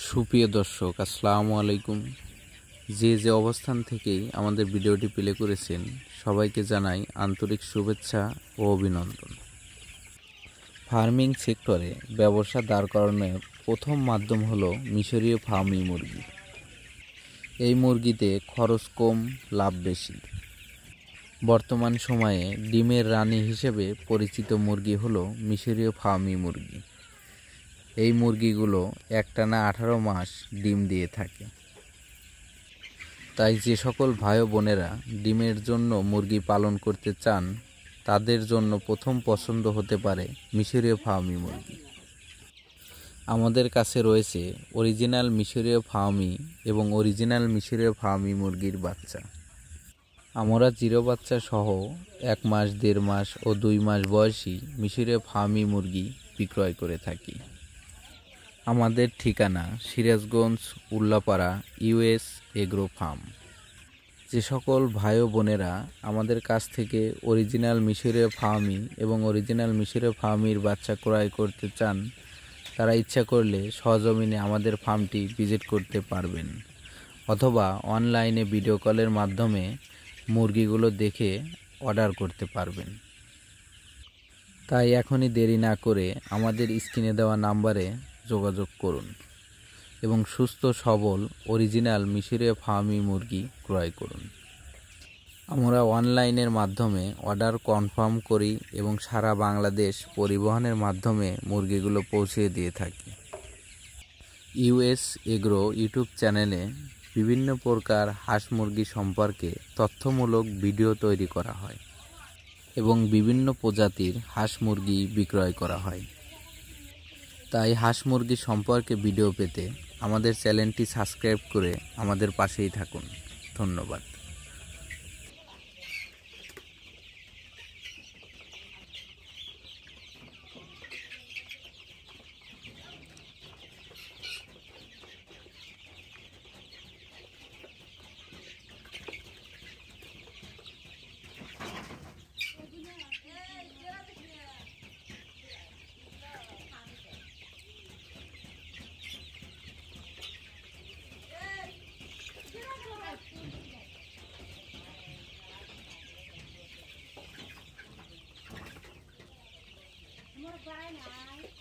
সুপ্রিয় দর্শক, আসসালামু আলাইকুম। যে অবস্থান থেকেই আমাদের ভিডিওটি প্লে করেছেন, সবাইকে জানাই আন্তরিক শুভেচ্ছা ও অভিনন্দন। ফার্মিং সেক্টরে ব্যবসা দাঁড় করানোর প্রথম মাধ্যম হলো মিশরীয় ফার্মি মুরগি। এই মুরগিতে খরচ কম, লাভ বেশি। বর্তমান সময়ে ডিমের রানী হিসেবে পরিচিত মুরগি হলো মিশরীয় ফার্মি মুরগি। এই মুরগিগুলো একটানা 18 মাস ডিম দিয়ে থাকে। তাই যে সকল ভাই বোনেরা ডিমের জন্য মুরগি পালন করতে চান, তাদের জন্য প্রথম পছন্দ হতে পারে মিশরীয় ফার্মি মুরগি। আমাদের কাছে রয়েছে অরিজিনাল মিশরীয় ফার্মি এবং অরিজিনাল মিশরীয় ফার্মি মুরগির বাচ্চা। আমরা জিরো বাচ্চা সহ 1 মাস, 1.5 মাস ও 2 মাস বয়সী মিশরীয় ফার্মি মুরগি বিক্রয় করে থাকি। আমাদের ঠিকানা Sirajganj, Ullapara, US agro farm. যে সকল ভাই বোনেরা আমাদের কাছ থেকে অরিজিনাল মিশরীয় ফার্মি এবং অরিজিনাল মিশরীয় ফার্মির বাচ্চা ক্রয় করতে চান, তারা ইচ্ছা করলে সহজমিনে আমাদের ফার্মটি ভিজিট করতে পারবেন, অথবা অনলাইনে ভিডিও কলের মাধ্যমে মুরগিগুলো দেখে অর্ডার করতে পারবেন। তাই এখনই দেরি না করে আমাদের স্ক্রিনে দেওয়া নাম্বারে যোগাযোগ করুন এবং সুস্থ সবল অরিজিনাল মিশরীয় ফার্মি মুরগি ক্রয় করুন। আমরা অনলাইনের মাধ্যমে অর্ডার কনফার্ম করি এবং সারা বাংলাদেশ পরিবহনের মাধ্যমে মুরগিগুলো পৌঁছে দিয়ে থাকি। ইউএস এগ্রো ইউটিউব চ্যানেলে বিভিন্ন প্রকার হাঁস মুরগি সম্পর্কে তথ্যমূলক ভিডিও তৈরি করা হয় এবং বিভিন্ন প্রজাতির হাঁস মুরগি বিক্রয় করা হয়। তাই হাঁস মুরগি সম্পর্কে ভিডিও পেতে আমাদের চ্যানেলটি সাবস্ক্রাইব করে আমাদের পাশেই থাকুন। ধন্যবাদ। Bye now.